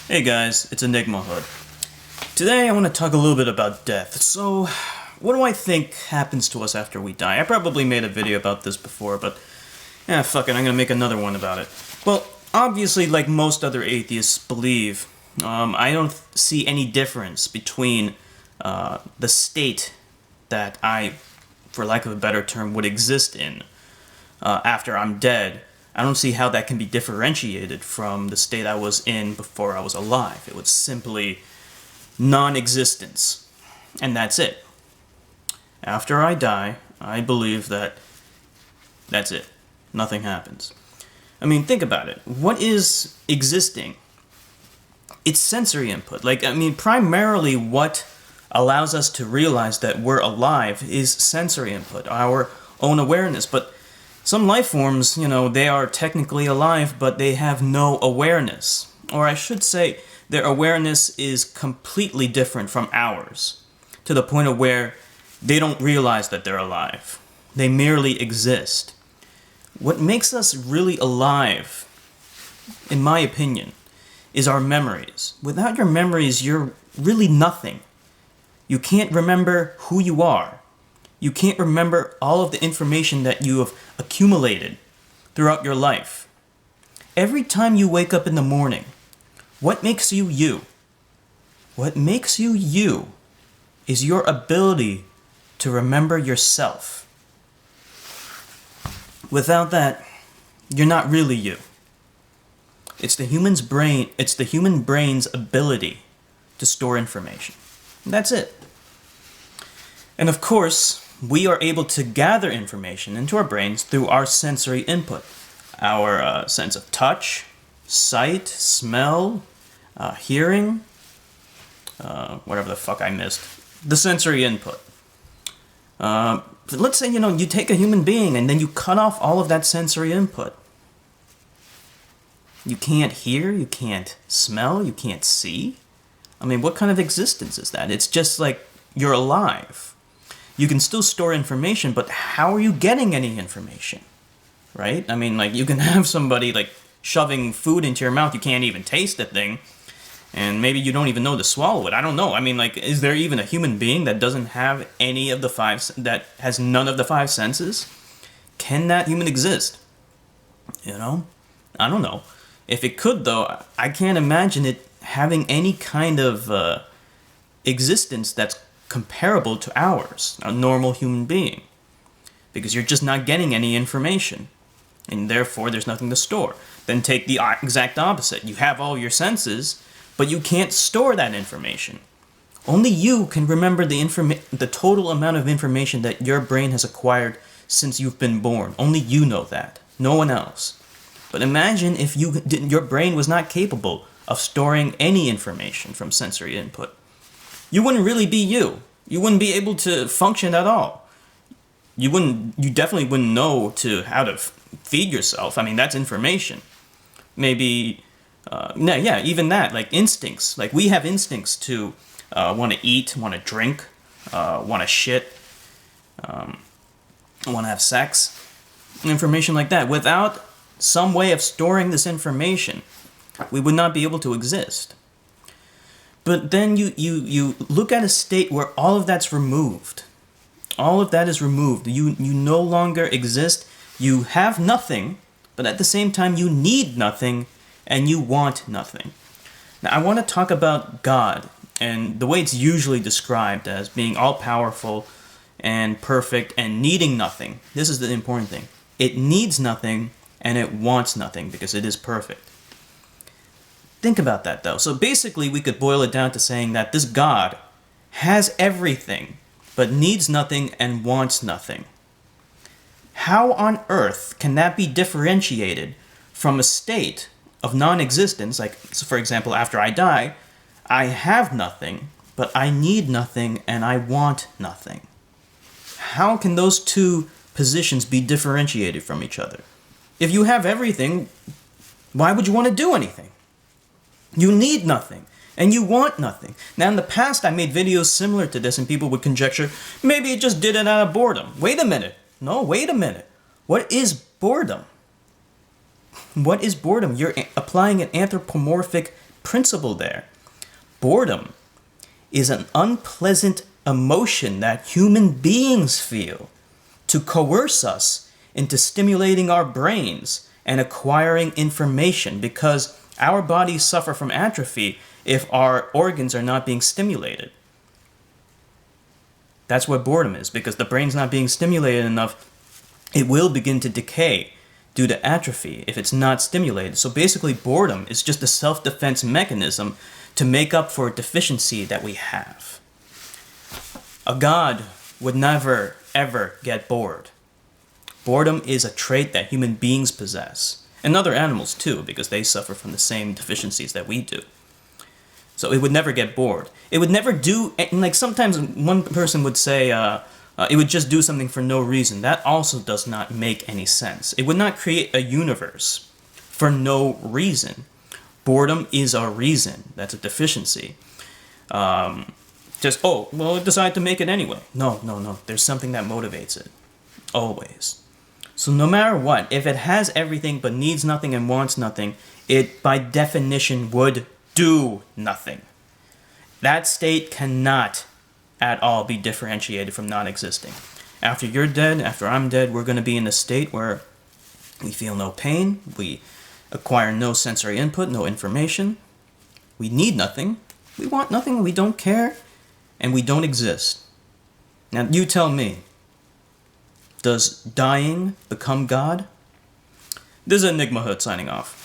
Hey guys, it's Enigma Hood. Today I want to talk a little bit about death. So, what do I think happens to us after we die? I probably made a video about this before, but fuck it, I'm gonna make another one about it. Well, obviously, like most other atheists believe, I don't see any difference between the state that I, for lack of a better term, would exist in after I'm dead. I don't see how that can be differentiated from the state I was in before I was alive. It was simply non-existence. And that's it. After I die, I believe that that's it. Nothing happens. I mean, think about it. What is existing? It's sensory input. Primarily what allows us to realize that we're alive is sensory input, our own awareness. But some life forms, they are technically alive, but they have no awareness. Or I should say, their awareness is completely different from ours, to the point of where they don't realize that they're alive. They merely exist. What makes us really alive, in my opinion, is our memories. Without your memories, you're really nothing. You can't remember who you are. You can't remember all of the information that you have accumulated throughout your life. Every time you wake up in the morning, what makes you you? What makes you you is your ability to remember yourself. Without that, you're not really you. It's the human brain's ability to store information. That's it. And of course, we are able to gather information into our brains through our sensory input. Our sense of touch, sight, smell, hearing, whatever the fuck I missed. The sensory input. Let's say, you take a human being and then you cut off all of that sensory input. You can't hear, you can't smell, you can't see. I mean, what kind of existence is that? It's just like you're alive. You can still store information, but how are you getting any information? Right? I mean, you can have somebody, shoving food into your mouth. You can't even taste the thing. And maybe you don't even know to swallow it. I don't know. I mean, is there even a human being that doesn't have any of the that has none of the five senses? Can that human exist? I don't know. If it could, though, I can't imagine it having any kind of existence that's comparable to ours, a normal human being, because you're just not getting any information, and therefore there's nothing to store. Then take the exact opposite. You have all your senses, but you can't store that information. Only you can remember the total amount of information that your brain has acquired since you've been born. Only you know that. No one else. But imagine if your brain was not capable of storing any information from sensory input. You wouldn't really be you. You wouldn't be able to function at all. You definitely wouldn't know how to feed yourself. I mean, that's information. Maybe, even that, instincts. We have instincts to want to eat, want to drink, want to shit, want to have sex. Information like that. Without some way of storing this information, we would not be able to exist. But then you look at a state where all of that's removed. All of that is removed. You no longer exist. You have nothing, but at the same time you need nothing and you want nothing. Now I want to talk about God and the way it's usually described as being all-powerful and perfect and needing nothing. This is the important thing. It needs nothing and it wants nothing because it is perfect. Think about that, though. So basically, we could boil it down to saying that this God has everything, but needs nothing and wants nothing. How on earth can that be differentiated from a state of non-existence? For example, after I die, I have nothing, but I need nothing and I want nothing. How can those two positions be differentiated from each other? If you have everything, why would you want to do anything? You need nothing, and you want nothing. Now, in the past, I made videos similar to this, and people would conjecture, maybe it just did it out of boredom. Wait a minute. No, wait a minute. What is boredom? What is boredom? You're applying an anthropomorphic principle there. Boredom is an unpleasant emotion that human beings feel to coerce us into stimulating our brains and acquiring information, because our bodies suffer from atrophy if our organs are not being stimulated. That's what boredom is, because the brain's not being stimulated enough. It will begin to decay due to atrophy if it's not stimulated. So basically, boredom is just a self-defense mechanism to make up for a deficiency that we have. A god would never, ever get bored. Boredom is a trait that human beings possess, and other animals too, because they suffer from the same deficiencies that we do. So it would never get bored. It would never do, like sometimes one person would say, it would just do something for no reason. That also does not make any sense. It would not create a universe for no reason. Boredom is a reason. That's a deficiency. It decided to make it anyway. No. There's something that motivates it. Always. So no matter what, if it has everything but needs nothing and wants nothing, it by definition would do nothing. That state cannot at all be differentiated from non-existing. After you're dead, after I'm dead, we're going to be in a state where we feel no pain, we acquire no sensory input, no information, we need nothing, we want nothing, we don't care, and we don't exist. Now you tell me, does dying become God? This is Enigma Hood signing off.